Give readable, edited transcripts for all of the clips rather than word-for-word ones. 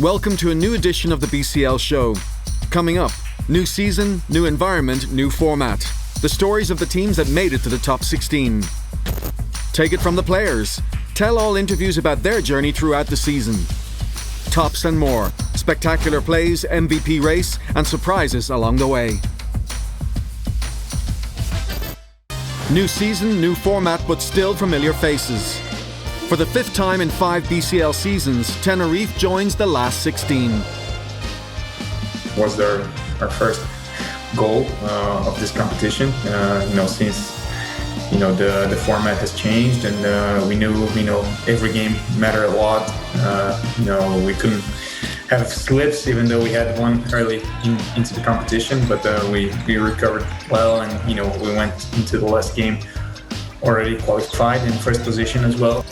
Welcome to a new edition of the BCL show. Coming up, new season, new environment, new format. The stories of the teams that made it to the top 16. Take it from the players. Tell all interviews about their journey throughout the season. Tops and more. Spectacular plays, MVP race, and surprises along the way. New season, new format, but still familiar faces. For the 5th time in 5 BCL seasons, Tenerife joins the last 16. Was our first goal of this competition. Since the format has changed, and we knew every game mattered a lot. We couldn't have slips, even though we had one early into the competition. But we recovered well, and we went into the last game already qualified in first position as well.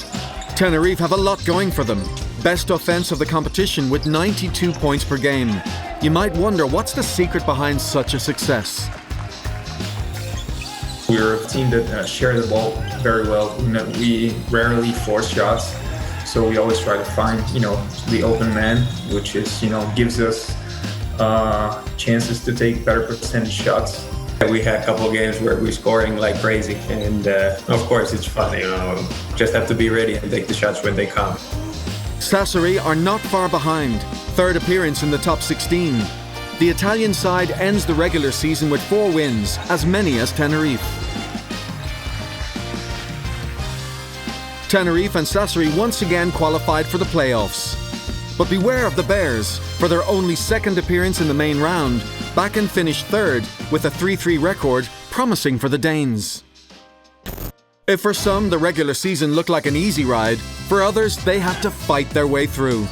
Tenerife have a lot going for them. Best offense of the competition with 92 points per game. You might wonder, what's the secret behind such a success? We're a team that share the ball very well. We rarely force shots, so we always try to find the open man, which is gives us chances to take better percentage shots. We had a couple of games where we're scoring like crazy, and of course it's fun. Just have to be ready and take the shots when they come. Sassari are not far behind. 3rd appearance in the top 16. The Italian side ends the regular season with 4 wins, as many as Tenerife. Tenerife and Sassari once again qualified for the playoffs. But beware of the Bears. For their only 2nd appearance in the main round, Bakken finished 3rd with a 3-3 record, promising for the Danes. If for some the regular season looked like an easy ride, for others they had to fight their way through.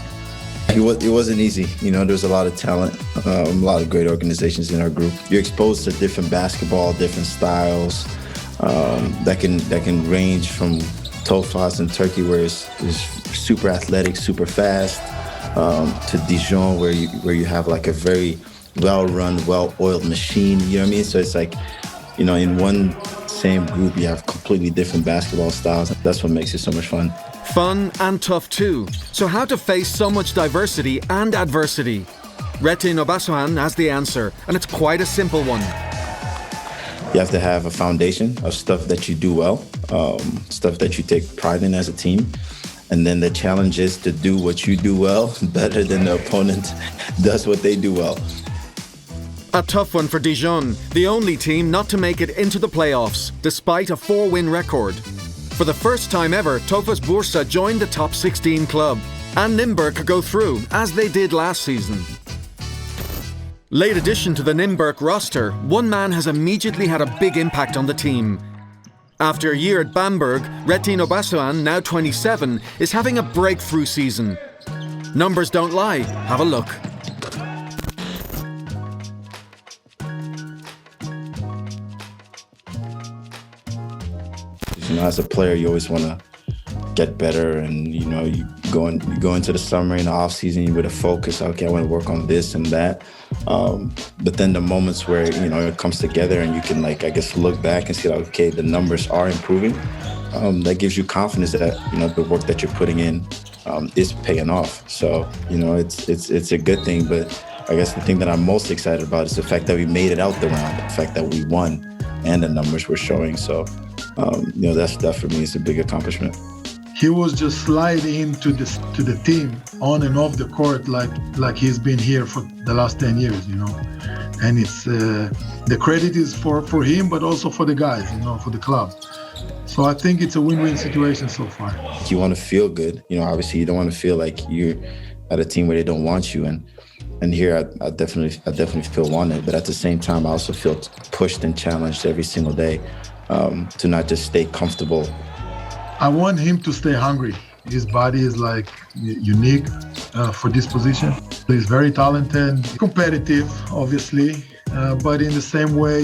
It wasn't easy. There's a lot of talent, a lot of great organizations in our group. You're exposed to different basketball, different styles that can range from Tofas in Turkey, where it's super athletic, super fast, to Dijon, where you have like a very well-run, well-oiled machine. You know what I mean? So it's like, in one same group, you have completely different basketball styles. That's what makes it so much fun. Fun and tough too. So how to face so much diversity and adversity? Rete Nobasohan has the answer, and it's quite a simple one. You have to have a foundation of stuff that you do well, stuff that you take pride in as a team. And then the challenge is to do what you do well better than the opponent does what they do well. A tough one for Dijon, the only team not to make it into the playoffs, despite a 4-win record. For the first time ever, Tofas Bursa joined the top 16 club, and Nymburk could go through, as they did last season. Late addition to the Nymburk roster, one man has immediately had a big impact on the team. After a year at Bamberg, Rete Nobasohan, now 27, is having a breakthrough season. Numbers don't lie. Have a look. As a player, you always want to get better, and you go into the summer and the off season with a focus. Okay, I want to work on this and that. But then the moments where it comes together and you can look back and see okay, the numbers are improving. That gives you confidence that the work that you're putting in is paying off. So it's a good thing. But I guess the thing that I'm most excited about is the fact that we made it out the round, the fact that we won, and the numbers were showing. So that for me is a big accomplishment. He was just sliding into the team on and off the court like he's been here for the last 10 years, And it's the credit is for him, but also for the guys, for the club. So I think it's a win-win situation so far. You want to feel good, obviously you don't want to feel like you're at a team where they don't want you. And here I definitely feel wanted, but at the same time I also feel pushed and challenged every single day to not just stay comfortable. I want him to stay hungry. His body is unique for this position. He's very talented, competitive, obviously, but in the same way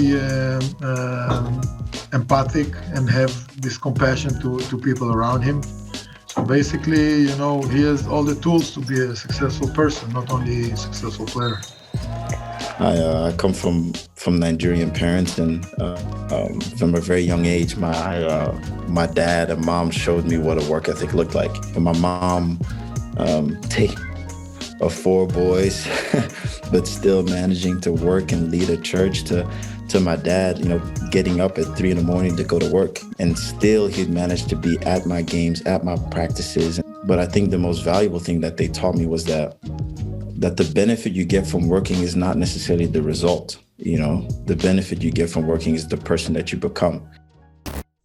empathic and have this compassion to people around him. So basically, he has all the tools to be a successful person, not only a successful player. I come from Nigerian parents, and from a very young age, my dad and mom showed me what a work ethic looked like. And my mom of 4 boys, but still managing to work and lead a church, to my dad, getting up at 3 a.m. to go to work, and still he'd manage to be at my games, at my practices. But I think the most valuable thing that they taught me was that the benefit you get from working is not necessarily the result. The benefit you get from working is the person that you become.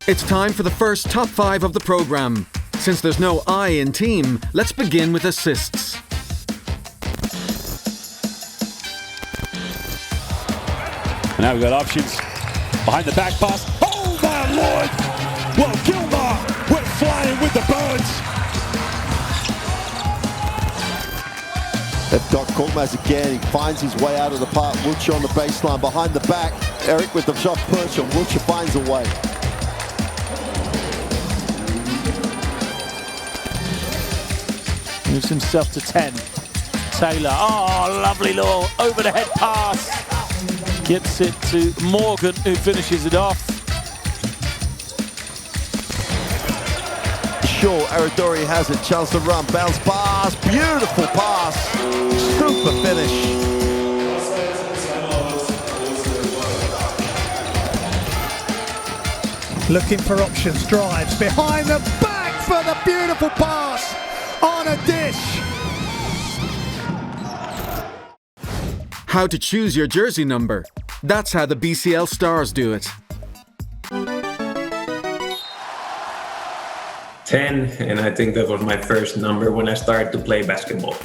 It's time for the first top 5 of the program. Since there's no I in team, let's begin with assists. And now we've got options behind the back pass. Oh my Lord! Well, Gilmar went flying with the birds. They've got Korkmaz again. He finds his way out of the park. WILTJER on the baseline behind the back. Eric with the shot push, and WILTJER finds a way. Moves himself to 10. Taylor, lovely little over the head pass. Gets it to Morgan, who finishes it off. Sure, ARADORI has it. Chance to run, bounce pass. Beautiful pass. Super finish. Looking for options, drives behind the back for the beautiful pass on a dish. How to choose your jersey number. That's how the BCL stars do it. 10, and I think that was my first number when I started to play basketball.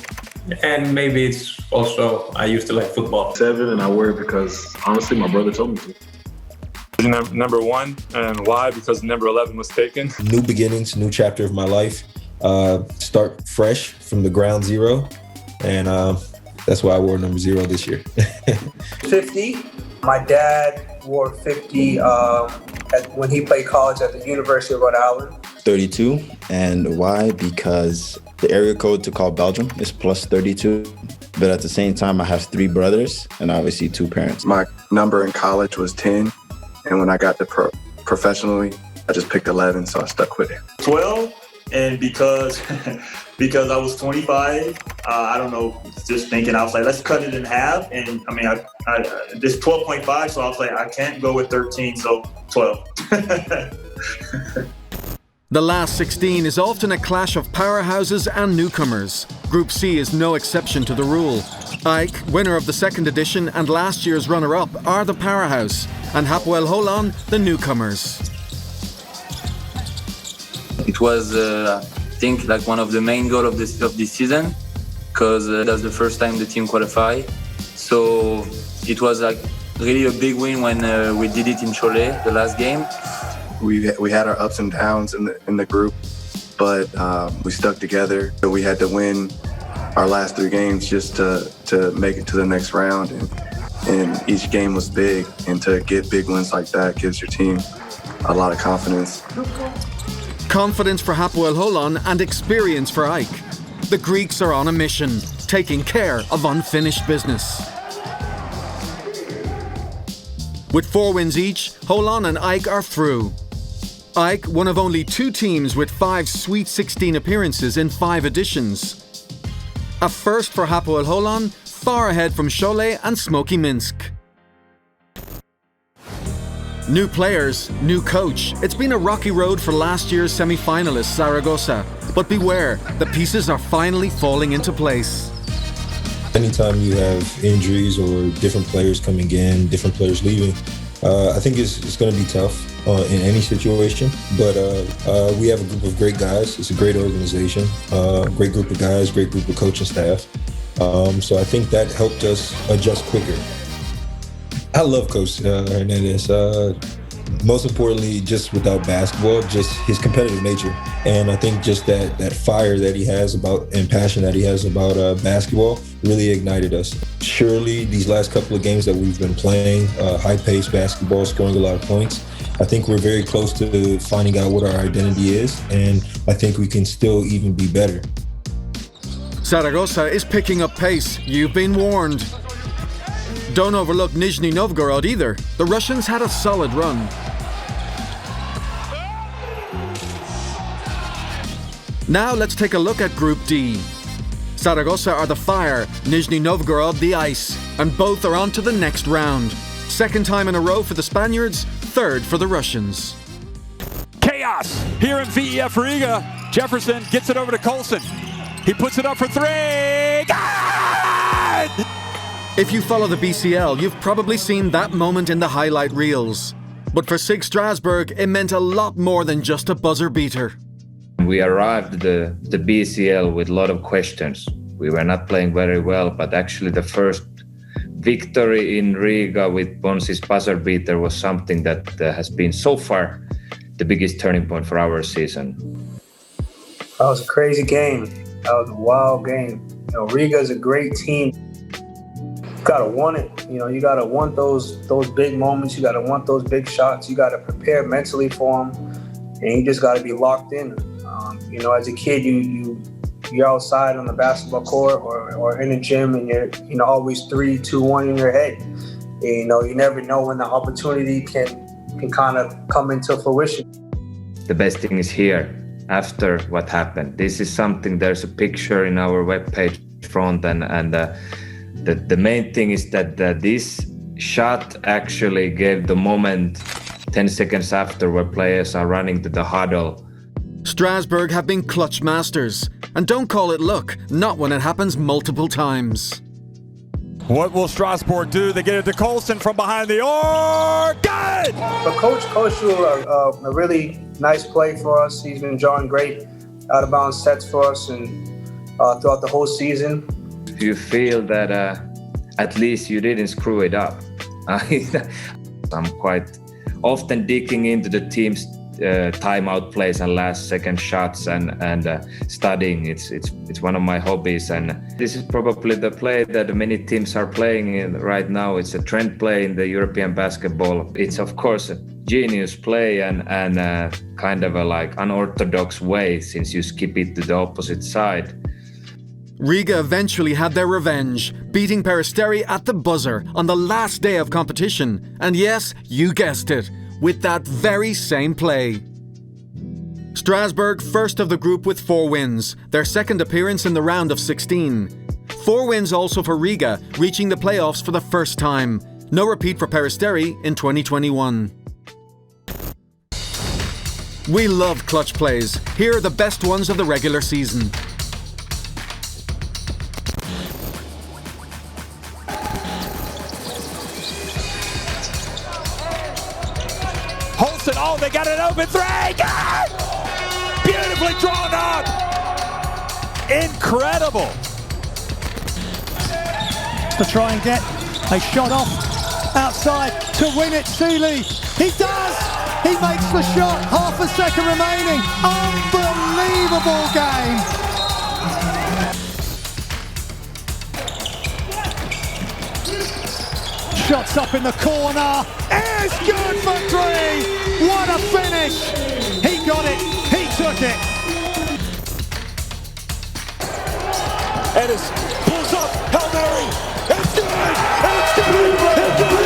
And maybe it's also, I used to like football. 7, and I wear it because, honestly, my brother told me to. Number 1, and why? Because number 11 was taken. New beginnings, new chapter of my life. Start fresh from the ground zero, and that's why I wore number 0 this year. 50. My dad wore 50 when he played college at the University of Rhode Island. 32, and why? Because the area code to call Belgium is plus 32, but at the same time I have 3 brothers and obviously 2 parents. My number in college was 10, and when I got to professionally, I just picked 11, so I stuck with it. 12, and because I was 25, I don't know, just thinking, I was like, let's cut it in half. And I mean, this 12.5, so I was like, I can't go with 13, so 12. The last 16 is often a clash of powerhouses and newcomers. Group C is no exception to the rule. Ike, winner of the 2nd edition and last year's runner-up, are the powerhouse, and Hapoel Holon, the newcomers. It was, I think, like one of the main goals of this season, because that's the first time the team qualified. So it was like really a big win when we did it in Cholet, the last game. We had our ups and downs in the group, but we stuck together. So we had to win our last 3 games just to make it to the next round, and each game was big. And to get big wins like that gives your team a lot of confidence. Confidence for Hapoel Holon and experience for Ike. The Greeks are on a mission, taking care of unfinished business. With 4 wins each, Holon and Ike are through. Ike, one of only 2 teams with 5 Sweet 16 appearances in 5 editions. A first for Hapoel Holon, far ahead from Cholet and Smoky Minsk. New players, new coach. It's been a rocky road for last year's semi-finalist Zaragoza. But beware, the pieces are finally falling into place. Anytime you have injuries or different players coming in, different players leaving, I think it's going to be tough in any situation. But we have a group of great guys. It's a great organization, great group of guys, great group of coaching staff. So I think that helped us adjust quicker. I love Coach Hernandez. Most importantly, just without basketball, just his competitive nature. And I think just that fire that he has about and passion that he has about basketball really ignited us. Surely these last couple of games that we've been playing, high-paced basketball, scoring a lot of points, I think we're very close to finding out what our identity is, and I think we can still even be better. Zaragoza is picking up pace. You've been warned. Don't overlook Nizhny Novgorod either. The Russians had a solid run. Now let's take a look at Group D. Zaragoza are the fire, Nizhny Novgorod the ice, and both are on to the next round. Second time in a row for the Spaniards, third for the Russians. Chaos here in VEF Riga. Jefferson gets it over to Colson. He puts it up for three. God! If you follow the BCL, you've probably seen that moment in the highlight reels. But for SIG Strasbourg, it meant a lot more than just a buzzer beater. We arrived the BCL with a lot of questions. We were not playing very well, but actually the first victory in Riga with Bonzie's buzzer beater was something that has been so far the biggest turning point for our season. That was a crazy game. That was a wild game. You know, Riga is a great team. You gotta want it. You know, you gotta want those big moments. You gotta want those big shots. You gotta prepare mentally for them, and you just gotta be locked in. You know, as a kid, you're outside on the basketball court or in the gym, and you're always 3, 2, 1 in your head. And, you know, you never know when the opportunity can kind of come into fruition. The best thing is here. After what happened, this is something. There's a picture in our webpage front, and the main thing is that this shot actually gave the moment 10 seconds after, where players are running to the huddle. Strasbourg have been clutch masters, and don't call it luck, not when it happens multiple times. What will Strasbourg do? They get it to Colson from behind the arc. Good! But Coach drew a really nice play for us. He's been drawing great out-of-bounds sets for us and throughout the whole season. You feel that at least you didn't screw it up. I'm quite often digging into the team's timeout plays and last-second shots and studying. It's one of my hobbies, and this is probably the play that many teams are playing right now. It's a trend play in the European basketball. It's of course a genius play and kind of a like unorthodox way, since you skip it to the opposite side. Riga eventually had their revenge, beating Peristeri at the buzzer on the last day of competition. And yes, you guessed it, with that very same play. Strasbourg first of the group with 4 wins, their second appearance in the round of 16. 4 wins also for Riga, reaching the playoffs for the first time. No repeat for Peristeri in 2021. We love clutch plays. Here are the best ones of the regular season. Holston, oh, they got an open three! God! Beautifully drawn up! Incredible! To try and get a shot off outside to win it, SEELEY. He does! He makes the shot, half a second remaining. Unbelievable game! Shots up in the corner. It's good for 3. What a finish! He got it. He took it. Ennis pulls up. Hail Mary. It's good. It's good.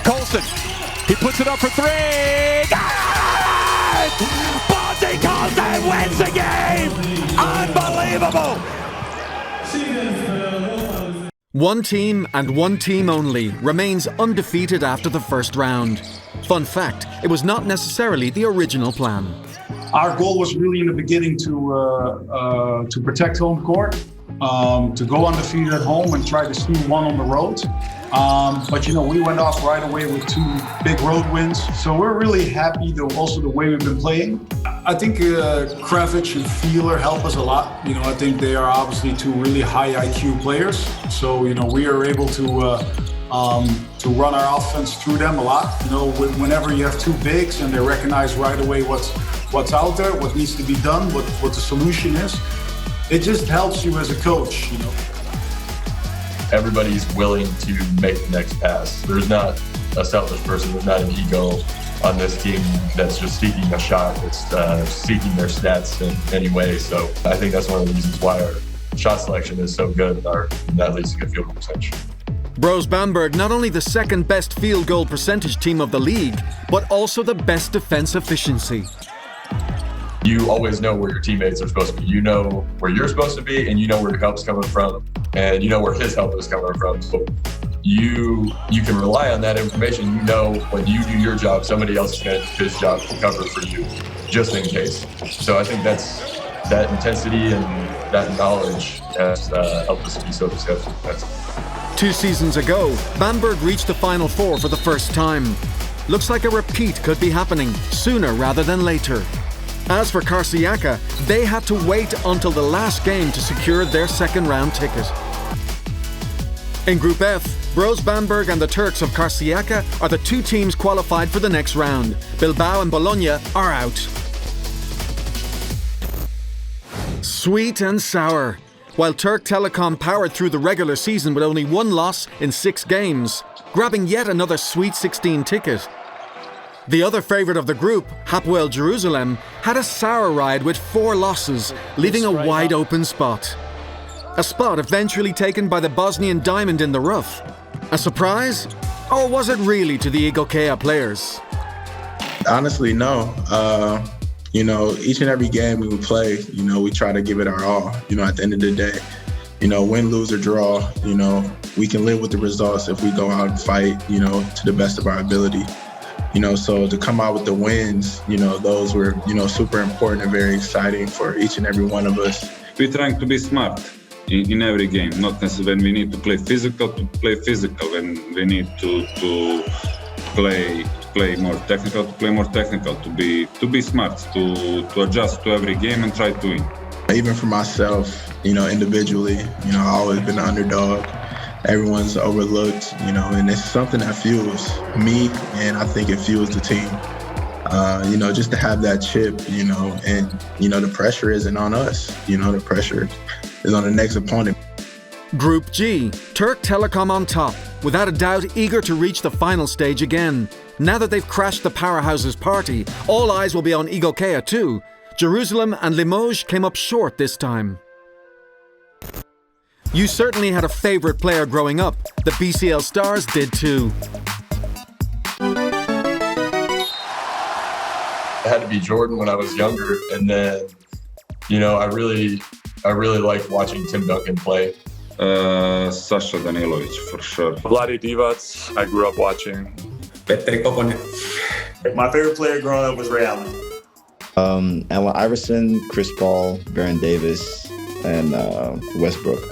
Colson. He puts it up for 3. Bonzie Colson wins the game. Unbelievable. One team and one team only remains undefeated after the first round. Fun fact, it was not necessarily the original plan. Our goal was really in the beginning to protect home court, to go undefeated at home and try to steal one on the road. But you know, we went off right away with 2 big road wins. So we're really happy also the way we've been playing. I think Kravitz and FIELER help us a lot. You know, I think they are obviously 2 really high IQ players. So, you know, we are able to run our offense through them a lot. You know, whenever you have 2 bigs and they recognize right away what's out there, what needs to be done, what the solution is, it just helps you as a coach, you know. Everybody's willing to make the next pass. There's not a selfish person, there's not an ego on this team that's just seeking a shot, that's seeking their stats in any way. So I think that's one of the reasons why our shot selection is so good and that leads to good field goal percentage. Bros Bamberg not only the second best field goal percentage team of the league, but also the best defense efficiency. You always know where your teammates are supposed to be. You know where you're supposed to be, and you know where your help's coming from, and you know where his help is coming from. So you can rely on that information. You know when you do your job, somebody else is going to do his job to cover for you, just in case. So I think that intensity and that knowledge has helped us be so successful. 2 seasons ago, Bamberg reached the Final Four for the first time. Looks like a repeat could be happening sooner rather than later. As for Karsiaka, they had to wait until the last game to secure their second round ticket. In Group F, Bros Bamberg and the Turks of Karsiaka are the 2 teams qualified for the next round. Bilbao and Bologna are out. Sweet and sour. While Turk Telekom powered through the regular season with only 1 loss in 6 games, grabbing yet another Sweet 16 ticket. The other favourite of the group, Hapoel Jerusalem, had a sour ride with 4 losses, leaving a wide open spot. A spot eventually taken by the Bosnian Diamond in the rough. A surprise? Or was it really to the Igokea players? Honestly, no. Each and every game we play, we try to give it our all, at the end of the day. Win, lose, or draw, we can live with the results if we go out and fight, to the best of our ability. So to come out with the wins, those were, super important and very exciting for each and every one of us. We're trying to be smart in every game, not necessarily when we need to play physical, when we need to play more technical, to be smart, to adjust to every game and try to win. Even for myself, individually, I've always been an underdog. Everyone's overlooked, and it's something that fuels me, and I think it fuels the team. Just to have that chip, and, the pressure isn't on us. The pressure is on the next opponent. Group G, Turk Telekom on top, without a doubt eager to reach the final stage again. Now that they've crashed the powerhouses party, all eyes will be on Igokea too. Jerusalem and Limoges came up short this time. You certainly had a favourite player growing up. The BCL Stars did too. It had to be Jordan when I was younger, and then, I really liked watching Tim Duncan play. Sasha Danilovic, for sure. Vlade Divac, I grew up watching. My favorite player growing up was Ray Allen. Allen Iverson, Chris Paul, Baron Davis, and Westbrook.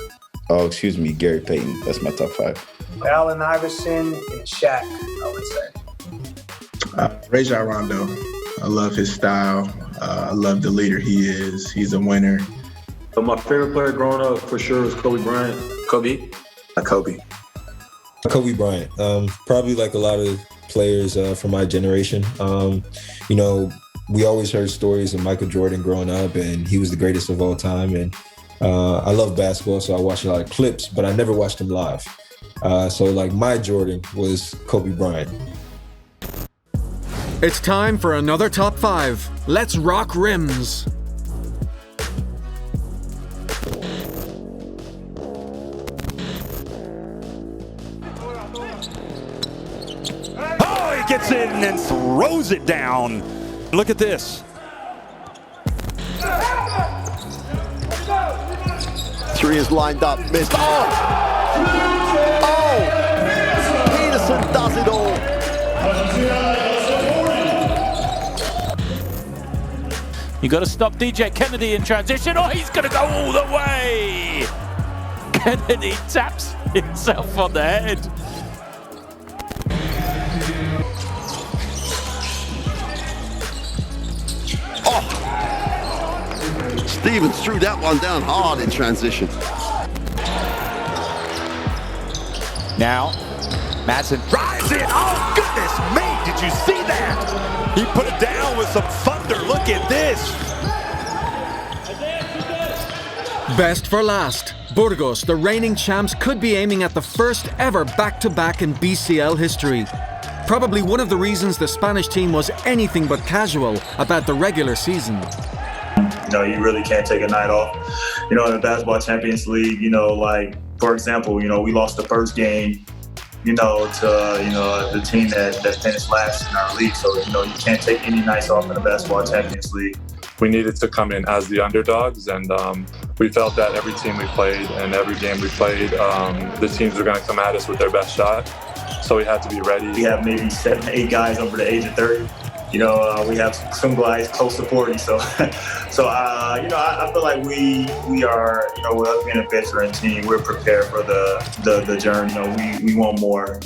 Gary Payton. That's my top 5. Allen Iverson and Shaq, I would say. Rajon Rondo. I love his style. I love the leader he is. He's a winner. But my favorite player growing up for sure was Kobe Bryant. Kobe? Kobe Bryant. Probably like a lot of players from my generation. We always heard stories of Michael Jordan growing up, and he was the greatest of all time. And I love basketball, so I watched a lot of clips, but I never watched him live. So my Jordan was Kobe Bryant. It's time for another top 5. Let's rock rims. Oh, he gets in and throws it down. Look at this. 3 is lined up, missed. Oh! Peterson does it all. You got to stop DJ Kennedy in transition, or he's going to go all the way. Kennedy taps himself on the head. Stevens threw that one down hard in transition. Now, Madsen drives it. Oh, goodness me, did you see that? He put it down with some thunder. Look at this. Best for last. Burgos, the reigning champs, could be aiming at the first ever back-to-back in BCL history. Probably one of the reasons the Spanish team was anything but casual about the regular season. You really can't take a night off. In the Basketball Champions League, for example, we lost the first game to the team that finished last in our league. So you can't take any nights off in the Basketball Champions League. We needed to come in as the underdogs, and we felt that every team we played and every game we played, the teams were going to come at us with their best shot. So we had to be ready. We have maybe 7, 8 guys over the age of 30. We have some guys close to 40. So, I feel like we are, we're being a veteran team. We're prepared for the journey. We want more,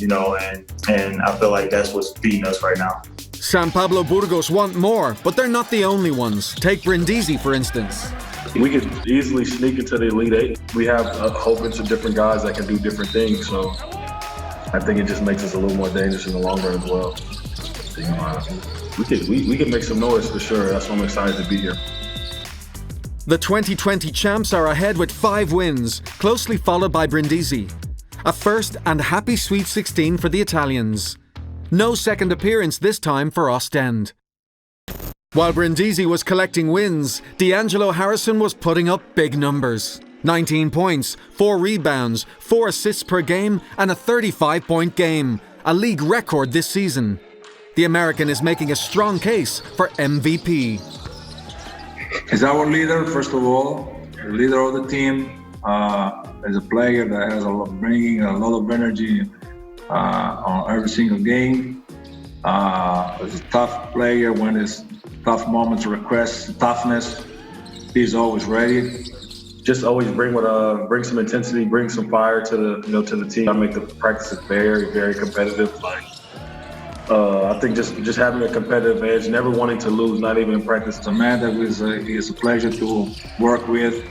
and I feel like that's what's beating us right now. San Pablo Burgos want more, but they're not the only ones. Take Brindisi, for instance. We could easily sneak into the Elite Eight. We have a whole bunch of different guys that can do different things, so I think it just makes us a little more dangerous in the long run as well. We can make some noise for sure. That's why I'm excited to be here. The 2020 champs are ahead with 5 wins, closely followed by Brindisi. A first and happy Sweet 16 for the Italians. No second appearance this time for Ostend. While Brindisi was collecting wins, D'Angelo Harrison was putting up big numbers. 19 points, 4 rebounds, 4 assists per game, and a 35-point game, a league record this season. The American is making a strong case for MVP. He's our leader, first of all, the leader of the team. As a player that has bringing a lot of energy on every single game. He's a tough player when it's tough moments request toughness. He's always ready. Just always bring some intensity, bring some fire to the team. I make the practices very, very competitive. I think just having a competitive edge, never wanting to lose, not even in practice. It's a man that is a pleasure to work with.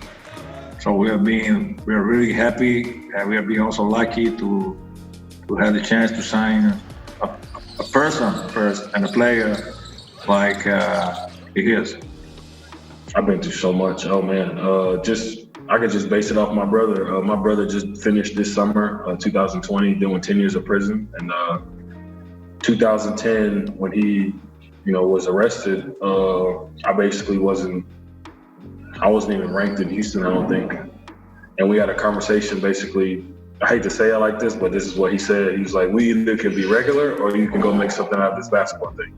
So we are really happy, and we are being also lucky to have the chance to sign a person first and a player like he is. I've been through so much. Oh man, I could just base it off my brother. My brother just finished this summer, 2020, doing 10 years of prison, and 2010 when he, was arrested, I wasn't even ranked in Houston, I don't think. And we had a conversation basically. I hate to say it like this, but this is what he said. He was like, we either can be regular or you can go make something out of this basketball thing.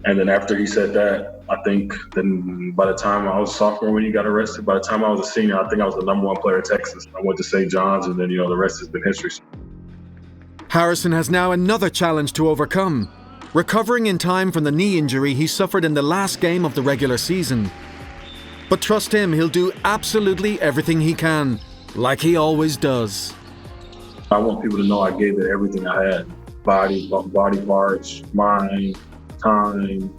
And then after he said that, I think then by the time I was a sophomore when he got arrested, by the time I was a senior, I think I was the #1 player in Texas. I went to St. John's, and then, the rest has been history. Harrison has now another challenge to overcome. Recovering in time from the knee injury he suffered in the last game of the regular season. But trust him, he'll do absolutely everything he can, like he always does. I want people to know I gave it everything I had. Body parts, mind, time,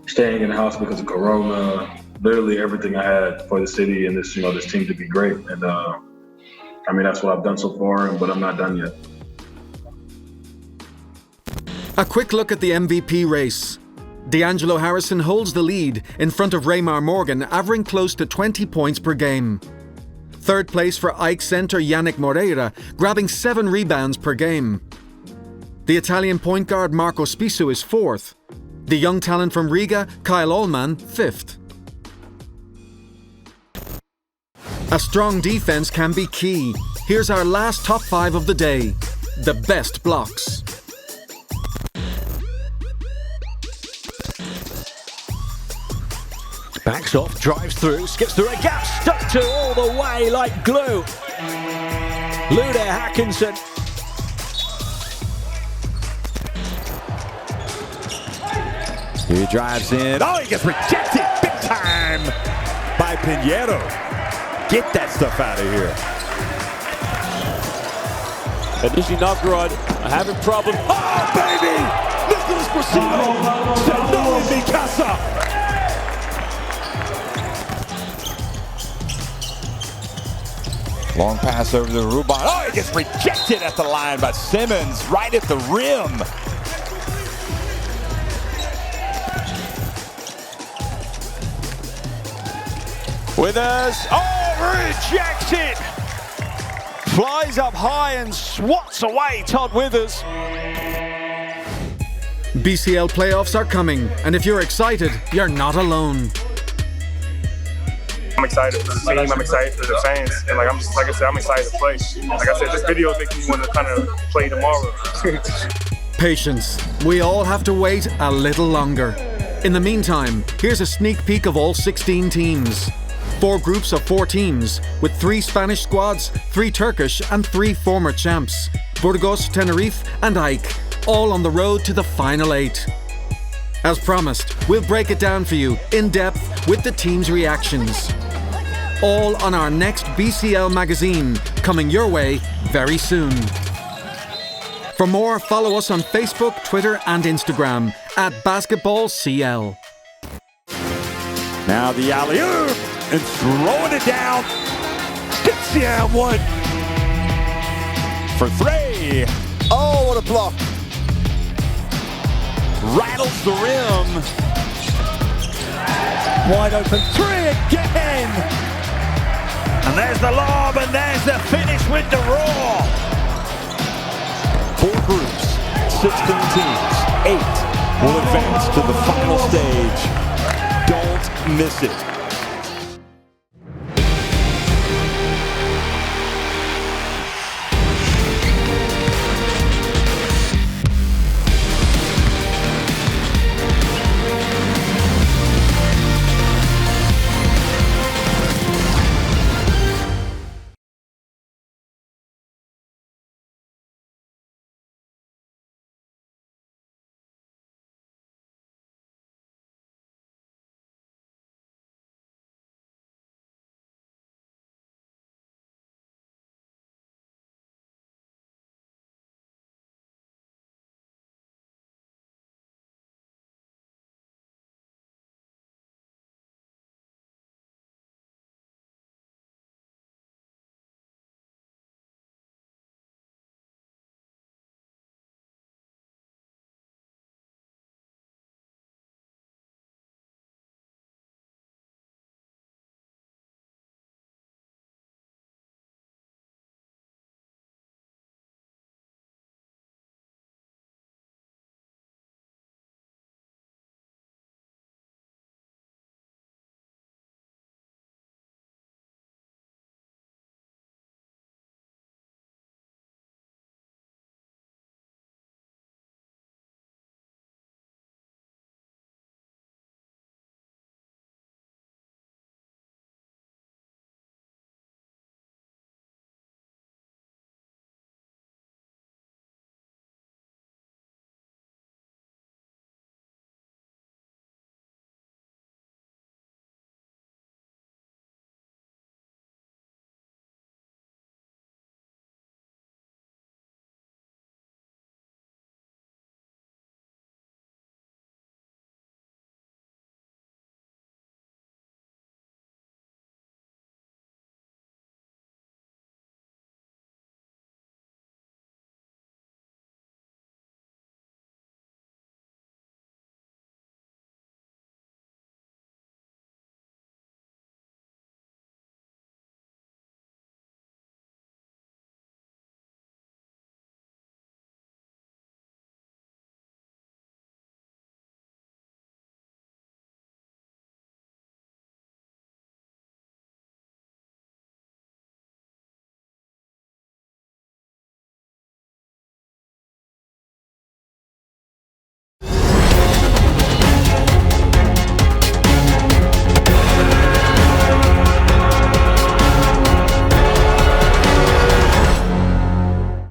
staying in the house because of Corona, literally everything I had for the city and this team to be great. And that's what I've done so far, but I'm not done yet. A quick look at the MVP race. D'Angelo Harrison holds the lead in front of Raymar Morgan, averaging close to 20 points per game. Third place for Ike center Yannick Moreira, grabbing 7 rebounds per game. The Italian point guard Marco Spisu is 4th. The young talent from Riga, Kyle Allman, 5th. A strong defense can be key. Here's our last top 5 of the day. The best blocks. Backs off, drives through, skips through a gap, stuck to all the way like glue. Lude Hackinson. He drives in. Oh, he gets rejected big time by PINEIRO. Get that stuff out of here. And Nizhny Novgorod are having problems. Oh, baby! Nicolas BRUSSINO said no in mi casa. Long pass over to Ruban. Oh, he gets rejected at the line by Simmons, right at the rim. Withers, oh, rejected! Flies up high and swats away Todd Withers. BCL playoffs are coming, and if you're excited, you're not alone. I'm excited for the team. I'm excited for the fans, and like I said, I'm excited to play. Like I said, this video makes me want to kind of play tomorrow. Patience. We all have to wait a little longer. In the meantime, here's a sneak peek of all 16 teams. 4 groups of 4 teams, with 3 Spanish squads, 3 Turkish and 3 former champs. Burgos, Tenerife and AEK, all on the road to the final 8. As promised, we'll break it down for you in depth with the team's reactions. All on our next BCL magazine, coming your way very soon. For more, follow us on Facebook, Twitter and Instagram at BasketballCL. Now the alley-oop and throwing it down. Gets the and one for 3. Oh, what a block. Rattles the rim. Wide open 3 again. And there's the lob, and there's the finish with the raw. 4 groups, 16 teams, 8 will advance to the final stage. Don't miss it.